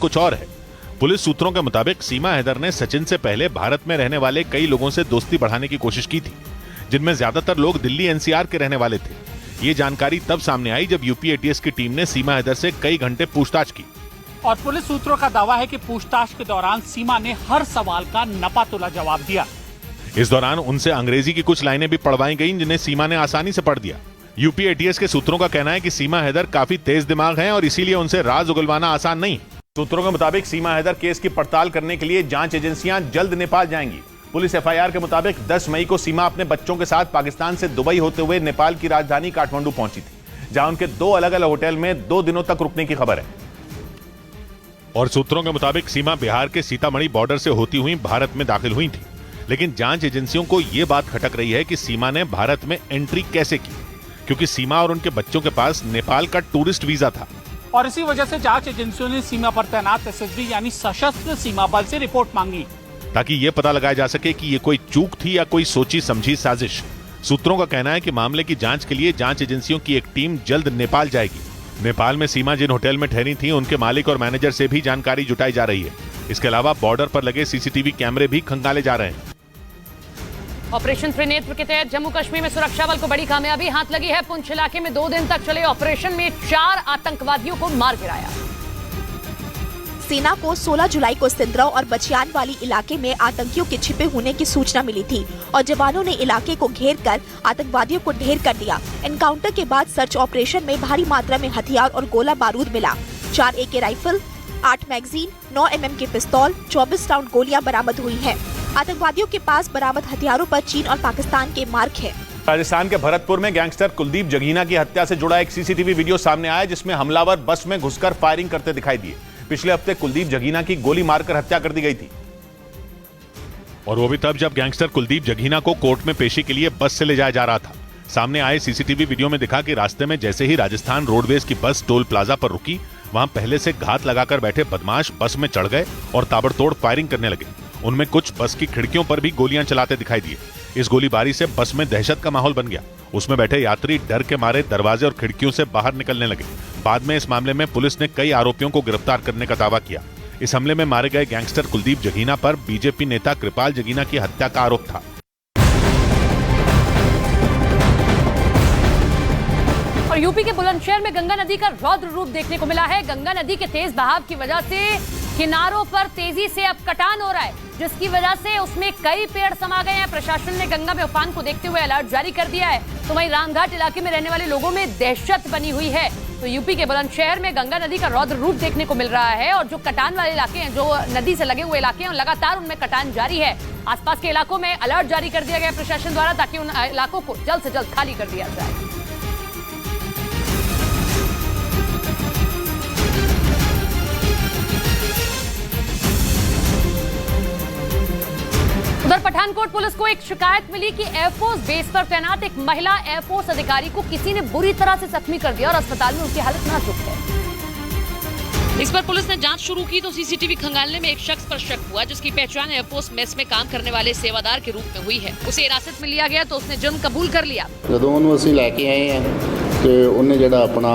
कुछ और है। पुलिस सूत्रों के मुताबिक सीमा हैदर ने सचिन से पहले भारत में रहने वाले कई लोगों से दोस्ती बढ़ाने की कोशिश की थी, जिनमें ज्यादातर लोग दिल्ली एनसीआर के रहने वाले थे। ये जानकारी तब सामने आई जब यूपी एटीएस की टीम ने सीमा हैदर से कई घंटे पूछताछ की। और पुलिस सूत्रों का दावा है कि पूछताछ के दौरान सीमा ने हर सवाल का नपातुला जवाब दिया। इस दौरान उनसे अंग्रेजी की कुछ लाइनें भी पढ़वाई गईं, जिन्हें सीमा ने आसानी से पढ़ दिया। यूपी एटीएस के सूत्रों का कहना है कि सीमा हैदर काफी तेज दिमाग हैं और इसीलिए उनसे राज उगलवाना आसान नहीं। सूत्रों के मुताबिक सीमा हैदर केस की पड़ताल करने के लिए जांच एजेंसियां जल्द नेपाल जाएंगी। पुलिस एफआईआर के मुताबिक 10 मई को सीमा अपने बच्चों के साथ पाकिस्तान से दुबई होते हुए नेपाल की राजधानी काठमांडू पहुंची थी, जहां उनके 2 अलग-अलग होटल में 2 दिनों तक रुकने की खबर है। और सूत्रों के मुताबिक सीमा बिहार के सीतामढ़ी बॉर्डर से होती हुई भारत में दाखिल हुई थी, लेकिन जांच एजेंसियों को यह बात खटक रही है कि सीमा ने भारत में एंट्री कैसे की, क्योंकि सीमा और उनके बच्चों के पास नेपाल का टूरिस्ट वीजा था। और इसी वजह से जांच एजेंसियों ने सीमा पर तैनात एसएसबी यानी सशस्त्र सीमा बल से रिपोर्ट मांगी, ताकि ये पता लगाया जा सके कि ये कोई चूक थी या कोई सोची समझी साजिश। सूत्रों का कहना है कि मामले की जांच के लिए जांच एजेंसियों की एक टीम जल्द नेपाल जाएगी। नेपाल में सीमा जिन होटल में ठहरी थी, उनके मालिक और मैनेजर से भी जानकारी जुटाई जा रही है। इसके अलावा बॉर्डर पर लगे सीसीटीवी कैमरे भी खंगाले जा रहे हैं। ऑपरेशन त्रिनेत्र के तहत जम्मू कश्मीर में सुरक्षा बल को बड़ी कामयाबी हाथ लगी है। पुंछ इलाके में 2 दिन तक चले ऑपरेशन में 4 आतंकवादियों को मार गिराया। सेना को 16 जुलाई को सिंदरौ और बचियान वाली इलाके में आतंकियों के छिपे होने की सूचना मिली थी और जवानों ने इलाके को घेर कर आतंकवादियों को ढेर कर दिया। एनकाउंटर के बाद सर्च ऑपरेशन में भारी मात्रा में हथियार और गोला बारूद मिला। 4 AK राइफल, 8 मैगजीन, 9 mm के पिस्तौल, 24 राउंड गोलियां बरामद हुई है। आतंकवादियों के पास बरामद हथियारों पर चीन और पाकिस्तान के मार्क है। राजस्थान के भरतपुर में गैंगस्टर कुलदीप जगीना की हत्या से जुड़ा एक सीसीटीवी वीडियो सामने आया, जिसमें हमलावर बस में घुसकर फायरिंग करते दिखाई दिए। पिछले हफ्ते कुलदीप जगीना की गोली मारकर हत्या कर दी गई थी, और वो भी तब जब गैंगस्टर कुलदीप जगीना को कोर्ट में पेशी के लिए बस से ले जाया जा रहा था। सामने आए सीसीटीवी वीडियो में दिखा कि रास्ते में जैसे ही राजस्थान रोडवेज की बस टोल प्लाजा पर रुकी, वहां पहले से घात लगाकर बैठे बदमाश बस में चढ़ गए और ताबड़तोड़ फायरिंग करने लगे। उनमें कुछ बस की खिड़कियों पर भी गोलियां चलाते दिखाई दिए। इस गोलीबारी से बस में दहशत का माहौल बन गया। उसमें बैठे यात्री डर के मारे दरवाजे और खिड़कियों से बाहर निकलने लगे। बाद में इस मामले में पुलिस ने कई आरोपियों को गिरफ्तार करने का दावा किया। इस हमले में मारे गए गैंगस्टर कुलदीप जगीना पर बीजेपी नेता कृपाल जगीना की हत्या का आरोप था। और यूपी के बुलंदशहर में गंगा नदी का रौद्र रूप देखने को मिला है। गंगा नदी के तेज बहाव की वजह से किनारों पर तेजी से अब कटान हो रहा है, जिसकी वजह से उसमें कई पेड़ समा गए हैं। प्रशासन ने गंगा में उफान को देखते हुए अलर्ट जारी कर दिया है। तो वहीं रामघाट इलाके में रहने वाले लोगों में दहशत बनी हुई है। तो यूपी के बुलंदशहर में गंगा नदी का रौद्र रूप देखने को मिल रहा है और जो कटान वाले इलाके हैं, जो नदी से लगे हुए इलाके हैं, लगातार उनमें कटान जारी है। आसपास के इलाकों में अलर्ट जारी कर दिया गया प्रशासन द्वारा, ताकि उन इलाकों को जल्द से जल्द खाली कर दिया जाए। उधर पठानकोट पुलिस को एक शिकायत मिली कि एयरफोर्स बेस पर तैनात एक महिला एयरफोर्स अधिकारी को किसी ने बुरी तरह से जख्मी कर दिया और अस्पताल में उसकी हालत नाजुक है। इस पर पुलिस ने जांच शुरू की तो सीसीटीवी खंगालने में एक शख्स पर शक हुआ, जिसकी पहचान एयरफोर्स मेस में काम करने वाले सेवादार के रूप में हुई है। उसे हिरासत में लिया गया तो उसने जुर्म कबूल कर लिया। ਜਦੋਂ ਉਹਨੂੰ ਅਸੀਂ ਲੈ ਕੇ ਆਏ ਆ ਤੇ ਉਹਨੇ ਜਿਹੜਾ ਆਪਣਾ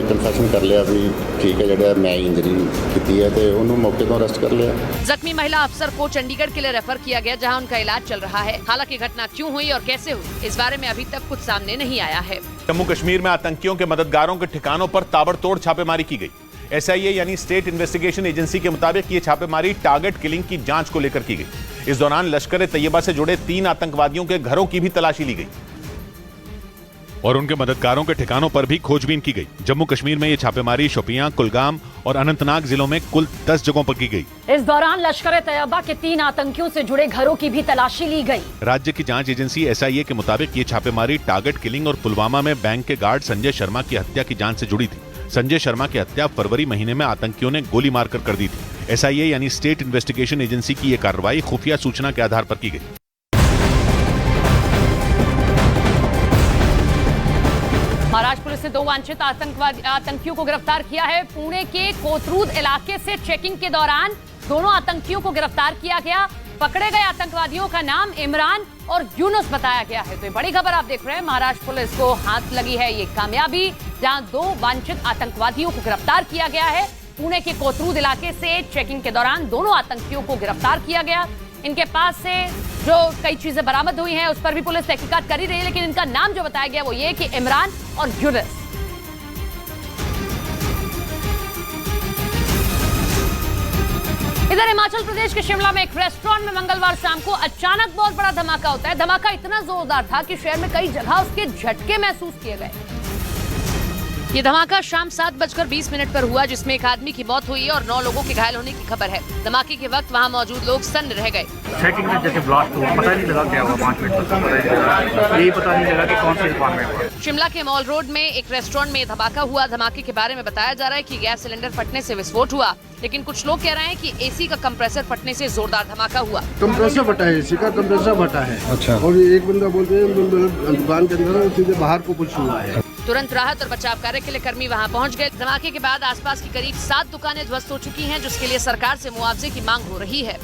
ਕਨਫੈਸ਼ਨ ਕਰ ਲਿਆ ਵੀ ਠੀਕ ਹੈ, ਜਿਹੜਾ ਮੈਂ ਇੰਜਰੀ ਕੀਤੀ ਹੈ ਤੇ ਉਹਨੂੰ ਮੌਕੇ ਤੋਂ ਅਰੈਸਟ कर लिया। जख्मी महिला अफसर को चंडीगढ़ के लिए रेफर किया गया, जहां उनका इलाज चल रहा है। हालांकि घटना क्यों हुई और कैसे हुई, इस बारे में अभी तक कुछ सामने नहीं आया है। जम्मू कश्मीर में आतंकियों के मददगारों के ठिकानों पर ताबड़तोड़ छापेमारी की गई। SIA यानी स्टेट इन्वेस्टिगेशन एजेंसी के मुताबिक ये छापेमारी टारगेट किलिंग की जांच को लेकर की गई। इस दौरान लश्कर तैयबा से जुड़े 3 आतंकवादियों के घरों की भी तलाशी ली गई और उनके मददगारों के ठिकानों पर भी खोजबीन की गई। जम्मू कश्मीर में ये छापेमारी शोपियां, कुलगाम और अनंतनाग जिलों में कुल 10 जगहों पर की गई। इस दौरान लश्कर तैयबा के 3 आतंकियों से जुड़े घरों की भी तलाशी ली गई। राज्य की जांच एजेंसी SIA के मुताबिक ये छापेमारी टारगेट किलिंग और पुलवामा में बैंक के गार्ड संजय शर्मा की हत्या की जांच से जुड़ी थी। संजय शर्मा की हत्या फरवरी महीने में आतंकियों ने गोली मारकर कर दी थी। SIA यानी स्टेट इन्वेस्टिगेशन एजेंसी की यह कार्रवाई खुफिया सूचना के आधार पर की गई। महाराष्ट्र पुलिस ने 2 वांछित आतंकियों को गिरफ्तार किया है। पुणे के कोथरूड इलाके से चेकिंग के दौरान दोनों आतंकियों को गिरफ्तार किया गया। पकड़े गए आतंकवादियों का नाम इमरान और यूनुस बताया गया है। तो ये बड़ी खबर आप देख रहे हैं, महाराष्ट्र पुलिस को हाथ लगी है ये कामयाबी, जहां 2 वांछित आतंकवादियों को गिरफ्तार किया गया है। पुणे के कोथरूड इलाके से चेकिंग के दौरान दोनों आतंकियों को गिरफ्तार किया गया। इनके पास से जो कई चीजें बरामद हुई हैं उस पर भी पुलिस तहकीकात कर ही रही है, लेकिन इनका नाम जो बताया गया वो ये कि इमरान और यूनुस। इधर हिमाचल प्रदेश के शिमला में एक रेस्टोरेंट में मंगलवार शाम को अचानक बहुत बड़ा धमाका होता है। धमाका इतना जोरदार था कि शहर में कई जगह उसके झटके महसूस किए गए। ये धमाका शाम 7:20 पर हुआ, जिसमें एक आदमी की मौत हुई और 9 लोगों के घायल होने की खबर है। धमाके के वक्त वहां मौजूद लोग सन्न रह गए। चेकिंग में जैसे ब्लास्ट हुआ, पता नहीं लगा क्या हुआ, 5 मिनट तक यही पता नहीं लगा कि कौन से डिपार्टमेंट हुआ। शिमला के मॉल रोड में एक रेस्टोरेंट में धमाका हुआ। धमाके के बारे में बताया जा रहा है कि गैस सिलेंडर फटने से विस्फोट हुआ, लेकिन कुछ लोग कह रहे हैं कि एसी का कंप्रेसर फटने से जोरदार धमाका हुआ। कंप्रेसर फटा है, एसी का कंप्रेसर फटा है। अच्छा। और एक बंदा बोलते हैं दुकान के अंदर सीधे बाहर को कुछ हुआ है। तुरंत राहत और बचाव कार्य के लिए कर्मी वहां पहुंच गए। धमाके के बाद आसपास की करीब 7 दुकानें ध्वस्त हो चुकी हैं, जिसके लिए सरकार से मुआवजे की मांग हो रही है।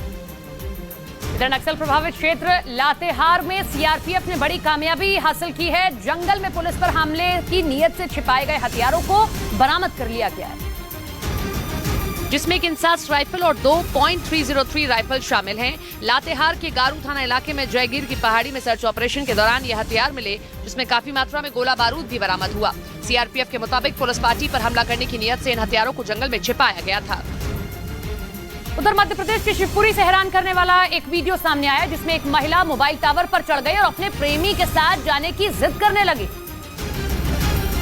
इधर नक्सल प्रभावित क्षेत्र लातेहार में सीआरपीएफ ने बड़ी कामयाबी हासिल की है। जंगल में पुलिस पर हमले की नीयत से छिपाए गए हथियारों को बरामद कर लिया गया है, जिसमें एक इंसास राइफल और 2 .303 राइफल शामिल हैं। लातेहार के गारू थाना इलाके में जयगीर की पहाड़ी में सर्च ऑपरेशन के दौरान ये हथियार मिले, जिसमें काफी मात्रा में गोला बारूद भी बरामद हुआ। सीआरपीएफ के मुताबिक पुलिस पार्टी पर हमला करने की नियत से इन हथियारों को जंगल में छिपाया गया था। उधर मध्य प्रदेश के शिवपुरी से हैरान करने वाला एक वीडियो सामने आया, जिसमें एक महिला मोबाइल टावर पर चढ़ गई और अपने प्रेमी के साथ जाने की जिद करने लगी।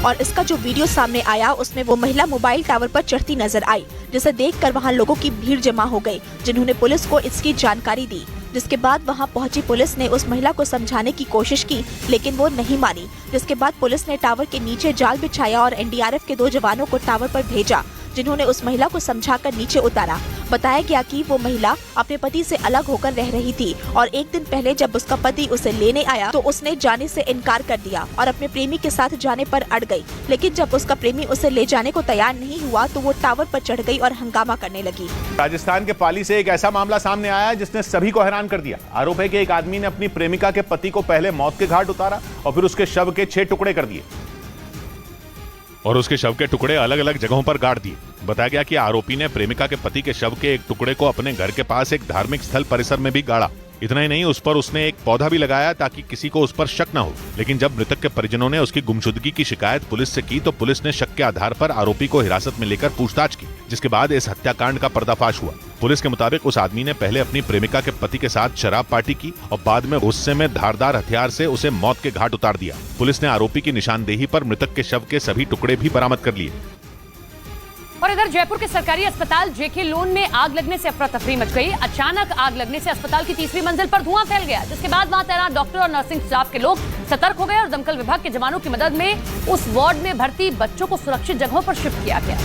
और इसका जो वीडियो सामने आया उसमें वो महिला मोबाइल टावर पर चढ़ती नजर आई, जिसे देखकर वहां लोगों की भीड़ जमा हो गई, जिन्होंने पुलिस को इसकी जानकारी दी। जिसके बाद वहां पहुंची पुलिस ने उस महिला को समझाने की कोशिश की, लेकिन वो नहीं मानी। जिसके बाद पुलिस ने टावर के नीचे जाल बिछाया और एनडीआरएफ के 2 जवानों को टावर पर भेजा, जिन्होंने उस महिला को समझाकर नीचे उतारा। बताया गया कि वो महिला अपने पति से अलग होकर रह रही थी और एक दिन पहले जब उसका पति उसे लेने आया तो उसने जाने से इनकार कर दिया और अपने प्रेमी के साथ जाने पर अड़ गई। लेकिन जब उसका प्रेमी उसे ले जाने को तैयार नहीं हुआ तो वो टावर पर चढ़ गई और हंगामा करने लगी। राजस्थान के पाली से एक ऐसा मामला सामने आया है जिसने सभी को हैरान कर दिया। आरोप है कि एक आदमी ने अपनी प्रेमिका के पति को पहले मौत के घाट उतारा और फिर उसके शव के 6 टुकड़े कर दिए और उसके शव के टुकड़े अलग अलग जगहों पर गाड़ दिए। बताया गया कि आरोपी ने प्रेमिका के पति के शव के एक टुकड़े को अपने घर के पास एक धार्मिक स्थल परिसर में भी गाड़ा। इतना ही नहीं, उस पर उसने एक पौधा भी लगाया ताकि किसी को उस पर शक न हो। लेकिन जब मृतक के परिजनों ने उसकी गुमशुदगी की शिकायत पुलिस से की तो पुलिस ने शक के आधार पर आरोपी को हिरासत में लेकर पूछताछ की, जिसके बाद इस हत्याकांड का पर्दाफाश हुआ। पुलिस के मुताबिक उस आदमी ने पहले अपनी प्रेमिका के पति के साथ शराब पार्टी की और बाद में गुस्से में धारदार हथियार से उसे मौत के घाट उतार दिया। पुलिस ने आरोपी की निशानदेही पर मृतक के शव के सभी टुकड़े भी बरामद कर लिए। और इधर जयपुर के सरकारी अस्पताल जेके लोन में आग लगने से अफरा तफरी मच गई। अचानक आग लगने से अस्पताल की 3री मंजिल पर धुआं फैल गया, जिसके बाद वहां तैनात डॉक्टर और नर्सिंग स्टाफ के लोग सतर्क हो गए और दमकल विभाग के जवानों की मदद में उस वार्ड में भर्ती बच्चों को सुरक्षित जगहों पर शिफ्ट किया गया,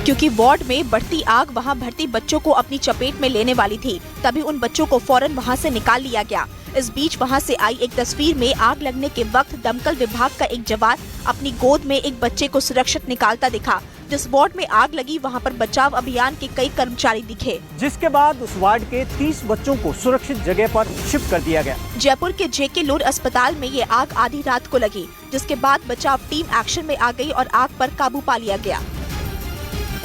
क्योंकि वार्ड में बढ़ती आग वहां भर्ती बच्चों को अपनी चपेट में लेने वाली थी। तभी उन बच्चों को फौरन वहां से निकाल लिया गया। इस बीच वहां से आई एक तस्वीर में आग लगने के वक्त दमकल विभाग का एक जवान अपनी गोद में एक बच्चे को सुरक्षित निकालता दिखा। जिस वार्ड में आग लगी वहां पर बचाव अभियान के कई कर्मचारी दिखे, जिसके बाद उस वार्ड के 30 बच्चों को सुरक्षित जगह पर शिफ्ट कर दिया गया। जयपुर के जेके लोन अस्पताल में ये आग आधी रात को लगी, जिसके बाद बचाव टीम एक्शन में आ गई और आग पर काबू पा लिया गया।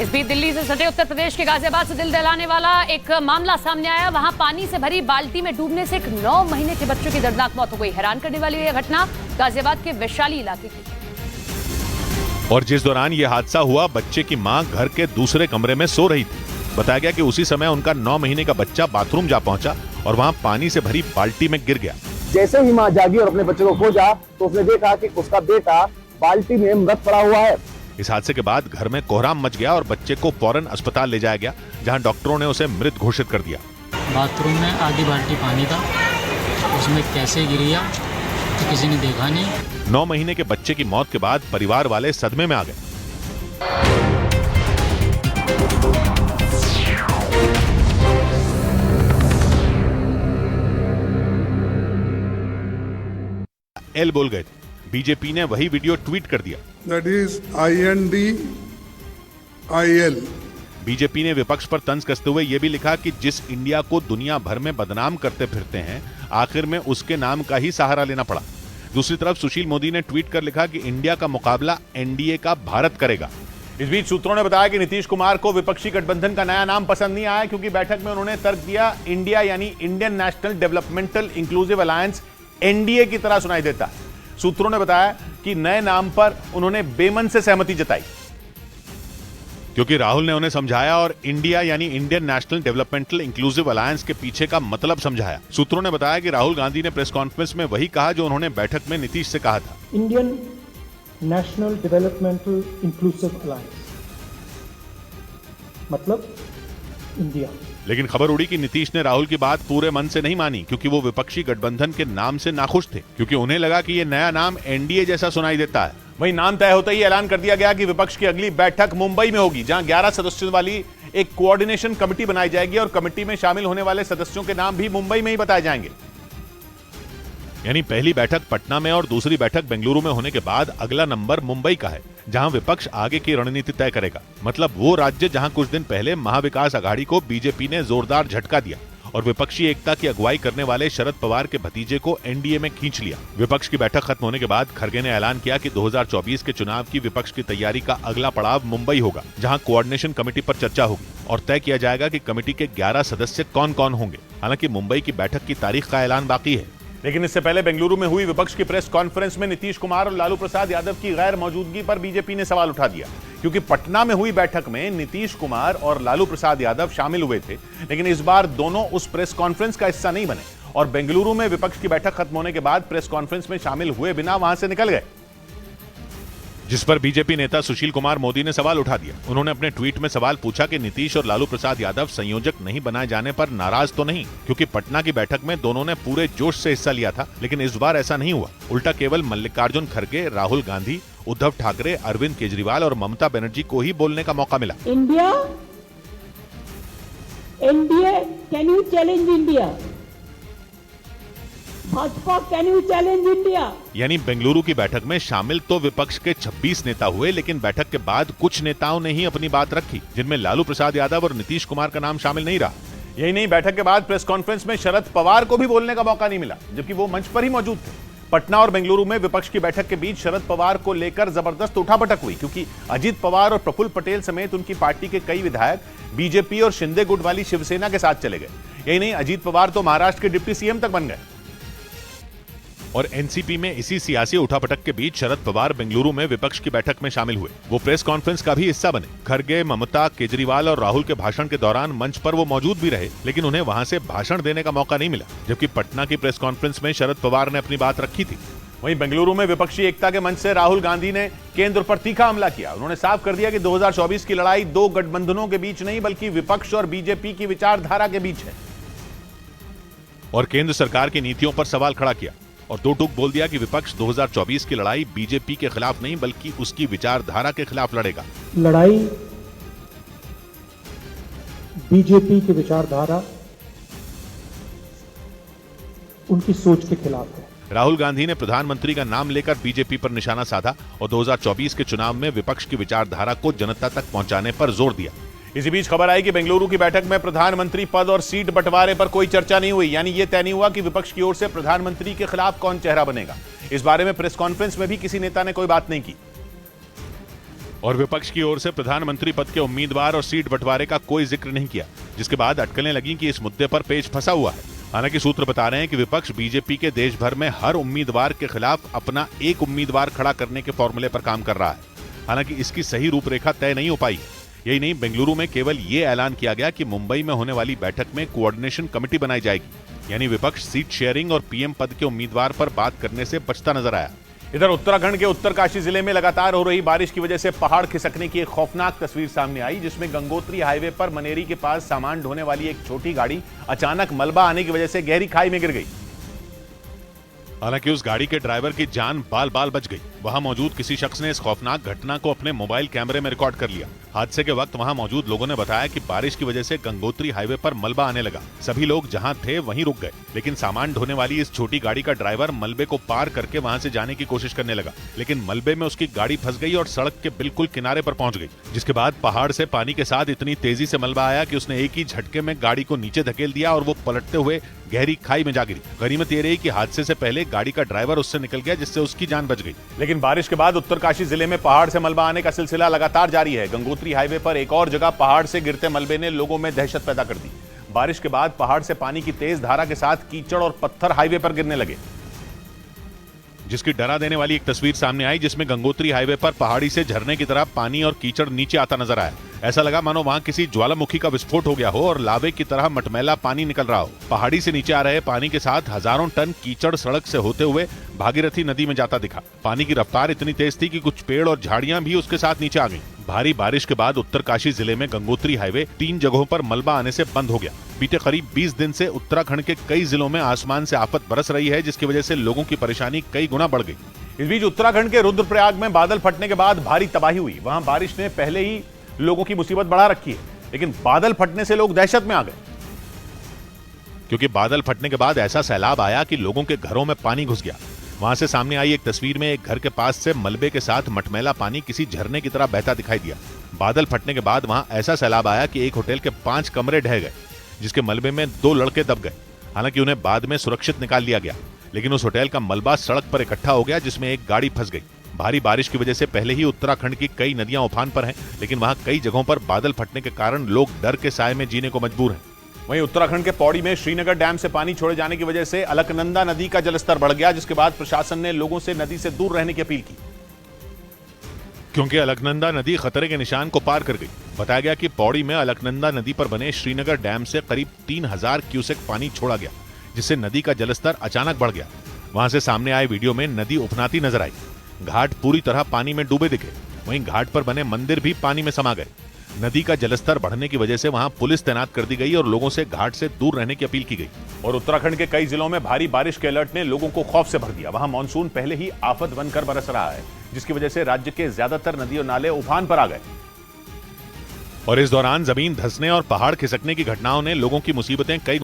इस बीच दिल्ली से सटे उत्तर प्रदेश के गाजियाबाद से दिल दहलाने वाला एक मामला सामने आया। वहां पानी से भरी बाल्टी में डूबने से एक 9 महीने के बच्चे की दर्दनाक मौत हो गई। हैरान करने वाली यह घटना गाजियाबाद के वैशाली इलाके की। और जिस दौरान यह हादसा हुआ, बच्चे की मां घर के दूसरे कमरे में सो रही थी। बताया गया कि उसी समय उनका 9 महीने का बच्चा बाथरूम जा पहुंचा और वहां पानी से भरी बाल्टी में गिर गया। जैसे ही मां जागी और अपने बच्चे को खोजा तो उसने देखा कि उसका बेटा बाल्टी में मृत पड़ा हुआ है। इस हादसे के बाद घर में कोहराम मच गया और बच्चे को फौरन अस्पताल ले जाया गया, जहां डॉक्टरों ने उसे मृत घोषित कर दिया। बाथरूम में आधी बाल्टी पानी था, उसमें कैसे गिर गया तो किसी ने देखा नहीं। 9 महीने के बच्चे की मौत के बाद परिवार वाले सदमे में आ गए। एल बोल गए थे। बीजेपी ने वही वीडियो ट्वीट कर दिया। That is INDIL। बीजेपी ने विपक्ष पर तंज कसते हुए यह भी लिखा कि जिस इंडिया को दुनिया भर में बदनाम करते फिरते हैं, आखिर में उसके नाम का ही सहारा लेना पड़ा। दूसरी तरफ सुशील मोदी ने ट्वीट कर लिखा कि इंडिया का मुकाबला एनडीए का भारत करेगा। इस बीच सूत्रों ने बताया कि नीतीश कुमार को विपक्षी गठबंधन का नया नाम पसंद नहीं आया, क्योंकि बैठक में उन्होंने तर्क दिया इंडिया यानी Indian national developmental inclusive alliance NDA की तरह सुनाई देता है। सूत्रों ने बताया कि नए नाम पर उन्होंने बेमन से सहमति जताई, क्योंकि राहुल ने उन्हें समझाया और इंडिया यानी Indian national developmental inclusive alliance के पीछे का मतलब समझाया। सूत्रों ने बताया कि राहुल गांधी ने प्रेस कॉन्फ्रेंस में वही कहा जो उन्होंने बैठक में नीतीश से कहा था। Indian national developmental inclusive alliance मतलब इंडिया। लेकिन खबर उड़ी कि नीतीश ने राहुल की बात पूरे मन से नहीं मानी, क्योंकि वो विपक्षी गठबंधन के नाम से नाखुश थे, क्योंकि उन्हें लगा कि ये नया नाम एनडीए जैसा सुनाई देता है। वहीं नाम तय होते ही ऐलान कर दिया गया कि विपक्ष की अगली बैठक मुंबई में होगी, जहां 11 सदस्यों वाली एक कोऑर्डिनेशन कमेटी बनाई जाएगी और कमेटी में शामिल होने वाले सदस्यों के नाम भी मुंबई में ही बताए जाएंगे। यानी पहली बैठक पटना में और दूसरी बैठक बेंगलुरु में होने के बाद अगला नंबर मुंबई का है, जहां विपक्ष आगे की रणनीति तय करेगा। मतलब वो राज्य जहां कुछ दिन पहले महाविकास आघाड़ी को बीजेपी ने जोरदार झटका दिया और विपक्षी एकता की अगुवाई करने वाले शरद पवार के भतीजे को एनडीए में खींच लिया। विपक्ष की बैठक खत्म होने के बाद खड़गे ने ऐलान किया कि 2024 के चुनाव की विपक्ष की तैयारी का अगला पड़ाव मुंबई होगा, जहां कोऑर्डिनेशन कमेटी पर चर्चा होगी और तय किया जाएगा कि कमेटी के 11 सदस्य कौन कौन होंगे। हालांकि मुंबई की बैठक की तारीख का ऐलान बाकी है। लेकिन इससे पहले बेंगलुरु में हुई विपक्ष की प्रेस कॉन्फ्रेंस में नीतीश कुमार और लालू प्रसाद यादव की गैर मौजूदगी पर बीजेपी ने सवाल उठा दिया, क्योंकि पटना में हुई बैठक में नीतीश कुमार और लालू प्रसाद यादव शामिल हुए थे, लेकिन इस बार दोनों उस प्रेस कॉन्फ्रेंस का हिस्सा नहीं बने और बेंगलुरु में विपक्ष की बैठक खत्म होने के बाद प्रेस कॉन्फ्रेंस में शामिल हुए बिना वहां से निकल गए, जिस पर बीजेपी नेता सुशील कुमार मोदी ने सवाल उठा दिया। उन्होंने अपने ट्वीट में सवाल पूछा कि नीतीश और लालू प्रसाद यादव संयोजक नहीं बनाए जाने पर नाराज तो नहीं, क्योंकि पटना की बैठक में दोनों ने पूरे जोश से हिस्सा लिया था, लेकिन इस बार ऐसा नहीं हुआ। उल्टा केवल मल्लिकार्जुन खड़गे, राहुल गांधी, उद्धव ठाकरे, अरविंद केजरीवाल और ममता बनर्जी को ही बोलने का मौका मिला। India NDA can you challenge India, Bhajpa can you challenge India. यानी बेंगलुरु की बैठक में शामिल तो विपक्ष के 26 नेता हुए, लेकिन बैठक के बाद कुछ नेताओं ने ही अपनी बात रखी, जिनमें लालू प्रसाद यादव और नीतीश कुमार का नाम शामिल नहीं रहा। यही नहीं, बैठक के बाद प्रेस कॉन्फ्रेंस में शरद पवार को भी बोलने का मौका नहीं मिला, जबकि वो मंच पर ही मौजूद थे। पटना और बेंगलुरु में विपक्ष की बैठक के बीच शरद पवार को लेकर जबरदस्त उठापटक हुई, क्योंकि अजीत पवार और प्रफुल्ल पटेल समेत उनकी पार्टी के कई विधायक बीजेपी और शिंदे गुट वाली शिवसेना के साथ चले गए। यही नहीं, अजीत पवार तो महाराष्ट्र के डिप्टी सीएम तक बन गए। और एनसीपी में इसी सियासी उठापटक के बीच शरद पवार बेंगलुरु में विपक्ष की बैठक में शामिल हुए। वो प्रेस कॉन्फ्रेंस का भी हिस्सा बने। खड़गे, ममता, केजरीवाल और राहुल के भाषण के दौरान मंच पर वो मौजूद भी रहे, लेकिन उन्हें वहां से भाषण देने का मौका नहीं मिला, जबकि पटना की प्रेस कॉन्फ्रेंस में शरद पवार ने अपनी बात रखी थी। वहीं बेंगलुरु में विपक्षी एकता के मंच से राहुल गांधी ने केंद्र पर तीखा हमला किया। उन्होंने साफ कर दिया कि 2024 की लड़ाई दो गठबंधनों के बीच नहीं, बल्कि विपक्ष और बीजेपी की विचारधारा के बीच है, और केंद्र सरकार की नीतियों पर सवाल खड़ा किया और दो टूक बोल दिया कि विपक्ष 2024 की लड़ाई बीजेपी के खिलाफ नहीं, बल्कि उसकी विचारधारा के खिलाफ लड़ेगा। लड़ाई बीजेपी की विचारधारा, उनकी सोच के खिलाफ है। राहुल गांधी ने प्रधानमंत्री का नाम लेकर बीजेपी पर निशाना साधा और 2024 के चुनाव में विपक्ष की विचारधारा को जनता तक पहुंचाने पर जोर दिया। इसी बीच खबर आई कि बेंगलुरु की बैठक में प्रधानमंत्री पद और सीट बंटवारे पर कोई चर्चा नहीं हुई, यानी यह तय नहीं हुआ कि विपक्ष की ओर से प्रधानमंत्री के खिलाफ कौन चेहरा बनेगा। इस बारे में प्रेस कॉन्फ्रेंस में भी किसी नेता ने कोई बात नहीं की और विपक्ष की ओर से प्रधानमंत्री पद के उम्मीदवार और सीट बंटवारे का कोई जिक्र नहीं किया, जिसके बाद अटकलें लगी कि इस मुद्दे पर पेच फंसा हुआ है। हालांकि सूत्र बता रहे हैं कि विपक्ष बीजेपी के देश भर में हर उम्मीदवार के खिलाफ अपना एक उम्मीदवार खड़ा करने के फॉर्मूले पर काम कर रहा है। हालांकि इसकी सही रूपरेखा तय नहीं हो पाई। यही नहीं, बेंगलुरु में केवल ये ऐलान किया गया कि मुंबई में होने वाली बैठक में कोऑर्डिनेशन कमेटी बनाई जाएगी, यानी विपक्ष सीट शेयरिंग और पीएम पद के उम्मीदवार पर बात करने से बचता नजर आया। इधर उत्तराखंड के उत्तरकाशी जिले में लगातार हो रही बारिश की वजह से पहाड़ खिसकने की एक खौफनाक तस्वीर सामने आई, जिसमें गंगोत्री हाईवे पर मनेरी के पास सामान ढोने वाली एक छोटी गाड़ी अचानक मलबा आने की वजह से गहरी खाई में गिर गई। हालांकि उस गाड़ी के ड्राइवर की जान बाल बाल बच गई। वहां मौजूद किसी शख्स ने इस खौफनाक घटना को अपने मोबाइल कैमरे में रिकॉर्ड कर लिया। हादसे के वक्त वहां मौजूद लोगों ने बताया कि बारिश की वजह से गंगोत्री हाईवे पर मलबा आने लगा। सभी लोग जहां थे वहीं रुक गए, लेकिन सामान ढोने वाली इस छोटी गाड़ी का ड्राइवर मलबे को पार करके वहां से जाने की कोशिश करने लगा, लेकिन मलबे में उसकी गाड़ी फंस गई और सड़क के बिल्कुल किनारे पर पहुंच गई, जिसके बाद पहाड़ से पानी के साथ इतनी तेजी से मलबा आया कि उसने एक ही झटके में गाड़ी को नीचे धकेल दिया और वो पलटते हुए गहरी खाई में जा गिरी। गनीमत ये रही कि हादसे से पहले गाड़ी का ड्राइवर उससे निकल गया, जिससे उसकी जान बच गई। लेकिन बारिश के बाद उत्तरकाशी जिले में पहाड़ से मलबा आने का सिलसिला लगातार जारी है। गंगोत्री हाईवे पर एक और जगह पहाड़ से गिरते मलबे ने लोगों में दहशत पैदा कर दी। बारिश के बाद पहाड़ से पानी की तेज धारा के साथ कीचड़ और पत्थर हाईवे पर गिरने लगे, जिसकी डरा देने वाली एक तस्वीर सामने आई, जिसमें गंगोत्री हाईवे पर पहाड़ी से झरने की तरह पानी और कीचड़ नीचे आता नजर आया। ऐसा लगा मानो वहां किसी ज्वालामुखी का विस्फोट हो गया हो और लावे की तरह मटमैला पानी निकल रहा हो। पहाड़ी से नीचे आ रहे पानी के साथ हजारों टन कीचड़ सड़क से होते हुए भागीरथी नदी में जाता दिखा। पानी की रफ्तार इतनी तेज थी कि कुछ पेड़ और झाड़ियां भी उसके साथ नीचे आ गईं। भारी बारिश के बाद उत्तरकाशी जिले में गंगोत्री हाईवे 3 जगहों पर मलबा आने से बंद हो गया। बीते करीब 20 दिन से उत्तराखंड के कई जिलों में आसमान से आफत बरस रही है, जिसकी वजह से लोगों की परेशानी कई गुना बढ़ गई। इस बीच उत्तराखंड के रुद्रप्रयाग में बादल फटने के बाद भारी तबाही हुई। वहां बारिश ने पहले ही लोगों की मुसीबत बढ़ा रखी है, लेकिन बादल फटने से लोग दहशत में आ गए, क्योंकि बादल फटने के बाद ऐसा सैलाब आया कि लोगों के घरों में पानी घुस गया। वहां से सामने आई एक तस्वीर में एक घर के पास से मलबे के साथ मटमैला पानी किसी झरने की तरह बहता दिखाई दिया। बादल फटने के बाद वहां ऐसा सैलाब आया कि एक होटल के 5 कमरे ढह गए, जिसके मलबे में 2 लड़के दब गए। हालांकि उन्हें बाद में सुरक्षित निकाल लिया गया, लेकिन उस होटल का मलबा सड़क पर इकट्ठा हो गया, जिसमें एक गाड़ी फंस गई। भारी बारिश की वजह से पहले ही उत्तराखंड की कई नदियां उफान पर हैं, लेकिन वहां कई जगहों पर बादल फटने के कारण लोग डर के साए में जीने को मजबूर हैं। वहीं उत्तराखंड के पौड़ी में श्रीनगर डैम से पानी छोड़े जाने की वजह से अलकनंदा नदी का जलस्तर बढ़ गया, जिसके बाद प्रशासन ने लोगों से नदी से दूर रहने की अपील की, क्योंकि अलकनंदा नदी खतरे के निशान को पार कर गई। बताया गया कि पौड़ी में अलकनंदा नदी पर बने श्रीनगर डैम से करीब 3000 क्यूसेक पानी छोड़ा गया, जिससे नदी का जलस्तर अचानक बढ़ गया। वहां से सामने आए वीडियो में नदी उफनाती नजर आई। घाट पूरी तरह पानी में डूबे दिखे। वहीं घाट पर बने मंदिर भी पानी में समा गए। नदी का जलस्तर बढ़ने की वजह से वहां पुलिस तैनात कर दी गई और लोगों से घाट से दूर रहने की अपील की गई। और उत्तराखंड के कई जिलों में भारी बारिश के अलर्ट ने लोगों को खौफ से भर दिया। वहां मानसून पहले ही आफत बनकर बरस रहा है, जिसकी वजह से राज्य के ज्यादातर नदी और नाले उफान पर आ गए। और इस दौरान जमीन धंसने और पहाड़ खिसकने की घटनाओं ने लोगों की मुसीबतें कई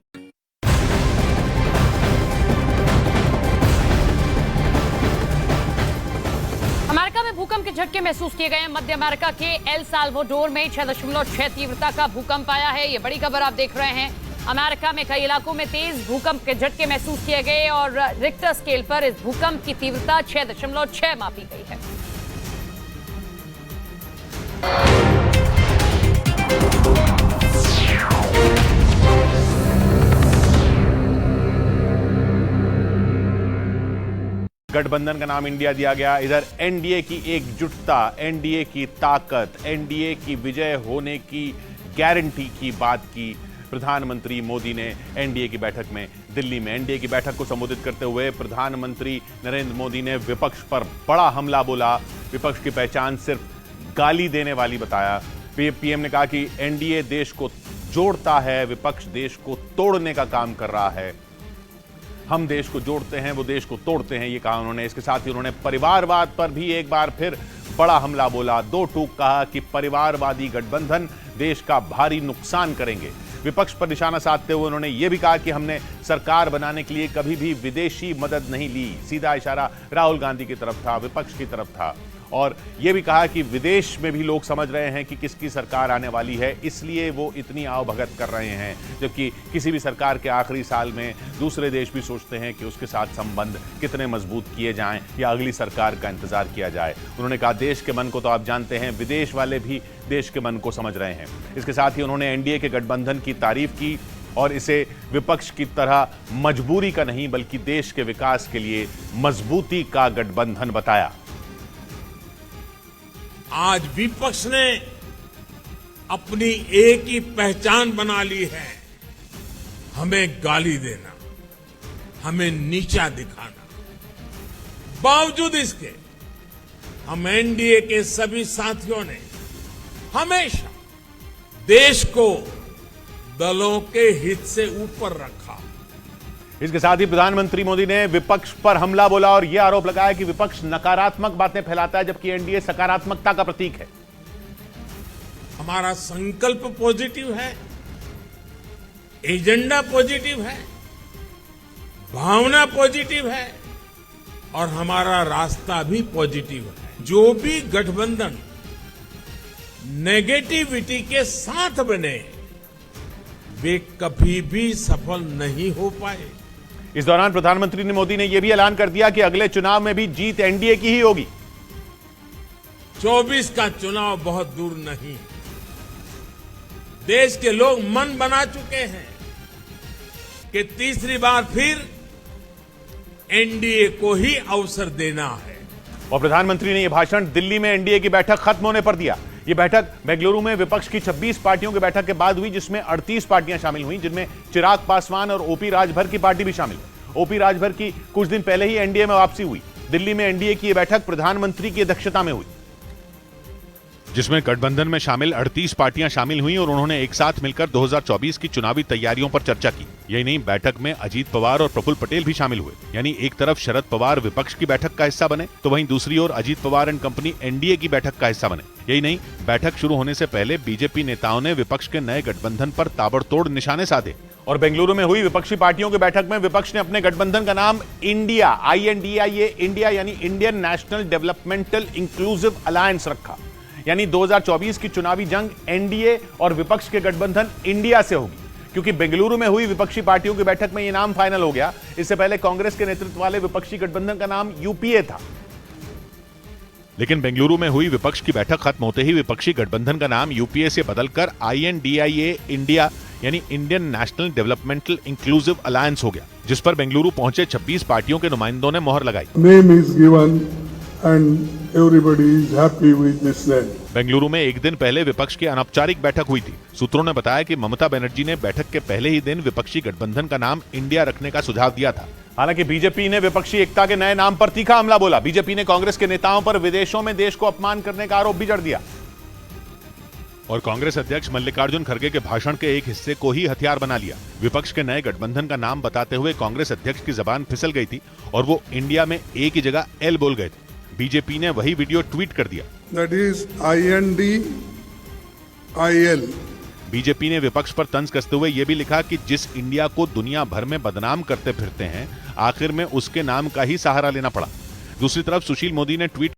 भूकंप के झटके महसूस किए गए हैं। मध्य अमेरिका के एल साल्वाडोर में 6.6 तीव्रता का भूकंप आया है। ये बड़ी खबर आप देख रहे हैं। अमेरिका में कई इलाकों में तेज भूकंप के झटके महसूस किए गए और रिक्टर स्केल पर इस भूकंप की तीव्रता 6.6 मापी गई है। गठबंधन का नाम इंडिया दिया गया। इधर एनडीए की एकजुटता, एनडीए की ताकत, एनडीए की विजय होने की गारंटी की बात की प्रधानमंत्री मोदी ने एनडीए की बैठक में दिल्ली में। एनडीए की बैठक को संबोधित करते हुए प्रधानमंत्री नरेंद्र मोदी ने विपक्ष पर बड़ा हमला बोला। विपक्ष की पहचान सिर्फ गाली देने वाली बताया। पीएम ने कहा कि एनडीए देश को जोड़ता है, विपक्ष देश को तोड़ने का काम कर रहा है। हम देश को जोड़ते हैं, वो देश को तोड़ते हैं, ये कहा उन्होंने। इसके साथ ही उन्होंने परिवारवाद पर भी एक बार फिर बड़ा हमला बोला। 2 टूक कहा कि परिवारवादी गठबंधन देश का भारी नुकसान करेंगे। विपक्ष पर निशाना साधते हुए उन्होंने ये भी कहा कि हमने सरकार बनाने के लिए कभी भी विदेशी मदद नहीं ली। सीधा इशारा राहुल गांधी की तरफ था, विपक्ष की तरफ था। और यह भी कहा कि विदेश में भी लोग समझ रहे हैं कि किसकी सरकार आने वाली है, इसलिए वो इतनी आवभगत कर रहे हैं। जबकि किसी भी सरकार के आखिरी साल में दूसरे देश भी सोचते हैं कि उसके साथ संबंध कितने मजबूत किए जाएं या अगली सरकार का इंतजार किया जाए। उन्होंने कहा देश के मन को तो आप जानते हैं, विदेश वाले भी देश के मन को समझ रहे हैं। इसके साथ ही उन्होंने एनडीए के गठबंधन की तारीफ की और इसे विपक्ष की तरह मजबूरी का नहीं बल्कि देश के विकास के लिए मजबूती का गठबंधन बताया। आज विपक्ष ने अपनी एक ही पहचान बना ली है, हमें गाली देना, हमें नीचा दिखाना। बावजूद इसके हम एनडीए के सभी साथियों ने हमेशा देश को दलों के हित से ऊपर रखा। इसके साथ ही प्रधानमंत्री मोदी ने विपक्ष पर हमला बोला और यह आरोप लगाया कि विपक्ष नकारात्मक बातें फैलाता है, जबकि एनडीए सकारात्मकता का प्रतीक है। हमारा संकल्प पॉजिटिव है, एजेंडा पॉजिटिव है, भावना पॉजिटिव है और हमारा रास्ता भी पॉजिटिव है। जो भी गठबंधन नेगेटिविटी के साथ बने वे कभी भी सफल नहीं हो पाए। इस दौरान प्रधानमंत्री मोदी ने यह भी ऐलान कर दिया कि अगले चुनाव में भी जीत एनडीए की ही होगी। 24 का चुनाव बहुत दूर नहीं। देश के लोग मन बना चुके हैं कि तीसरी बार फिर एनडीए को ही अवसर देना है। और प्रधानमंत्री ने यह भाषण दिल्ली में एनडीए की बैठक खत्म होने पर दिया। यह बैठक बेंगलुरु में विपक्ष की 26 पार्टियों की बैठक के बाद हुई, जिसमें 38 पार्टियां शामिल हुई, जिनमें चिराग पासवान और ओपी राजभर की पार्टी भी शामिल है। ओपी राजभर की कुछ दिन पहले ही एनडीए में वापसी हुई। दिल्ली में एनडीए की यह बैठक प्रधानमंत्री की अध्यक्षता में हुई, जिसमें गठबंधन में शामिल 38 पार्टियां शामिल हुई और उन्होंने एक साथ मिलकर 2024 की चुनावी तैयारियों पर चर्चा की। यही नहीं, बैठक में अजीत पवार और प्रफुल्ल पटेल भी शामिल हुए। यानी एक तरफ शरद पवार विपक्ष की बैठक का हिस्सा बने, तो वहीं दूसरी ओर Ajit Pawar and company NDA की बैठक का हिस्सा बने। यही नहीं, बैठक शुरू होने से पहले बीजेपी नेताओं ने विपक्ष के नए गठबंधन पर ताबड़तोड़ निशाने साधे। और बेंगलुरु में हुई विपक्षी पार्टियों की बैठक में विपक्ष ने अपने गठबंधन का नाम इंडिया, INDIA, इंडिया यानी Indian national developmental inclusive alliance रखा। यानी 2024 की चुनावी जंग एनडीए और विपक्ष के गठबंधन इंडिया से होगी, क्योंकि बेंगलुरु में हुई विपक्षी पार्टियों की बैठक में यह नाम फाइनल हो गया। इससे पहले कांग्रेस के नेतृत्व वाले विपक्षी गठबंधन का नाम यूपीए था। लेकिन बेंगलुरु में हुई विपक्ष की बैठक खत्म होते ही विपक्षी गठबंधन का नाम यूपीए से बदलकर INDIA इंडिया यानी Indian national developmental inclusive alliance हो गया, जिस पर बेंगलुरु पहुंचे 26 पार्टियों के नुमाइंदों ने मोहर लगाई। Name is given and everybody is happy with this name. Bengaluru में एक दिन पहले विपक्ष की अनौपचारिक बैठक हुई थी। सूत्रों ने बताया कि ममता बनर्जी ने बैठक के पहले ही दिन विपक्षी गठबंधन का नाम इंडिया रखने का सुझाव दिया था। हालांकि बीजेपी ने विपक्षी एकता के नए नाम पर तीखा हमला बोला। बीजेपी ने कांग्रेस के नेताओं पर विदेशों में देश को अपमान करने का आरोप भी जड़ दिया और कांग्रेस अध्यक्ष मल्लिकार्जुन खड़गे के भाषण के एक हिस्से को ही हथियार बना लिया। विपक्ष के नए गठबंधन का नाम बताते हुए कांग्रेस अध्यक्ष की जबान फिसल गई थी और वो इंडिया में ए की जगह एल बोल गए थे। बीजेपी ने वही वीडियो ट्वीट कर दिया। That is INDIL. बीजेपी ने विपक्ष पर तंज कसते हुए यह भी लिखा कि जिस इंडिया को दुनिया भर में बदनाम करते फिरते हैं, आखिर में उसके नाम का ही सहारा लेना पड़ा। दूसरी तरफ सुशील मोदी ने ट्वीट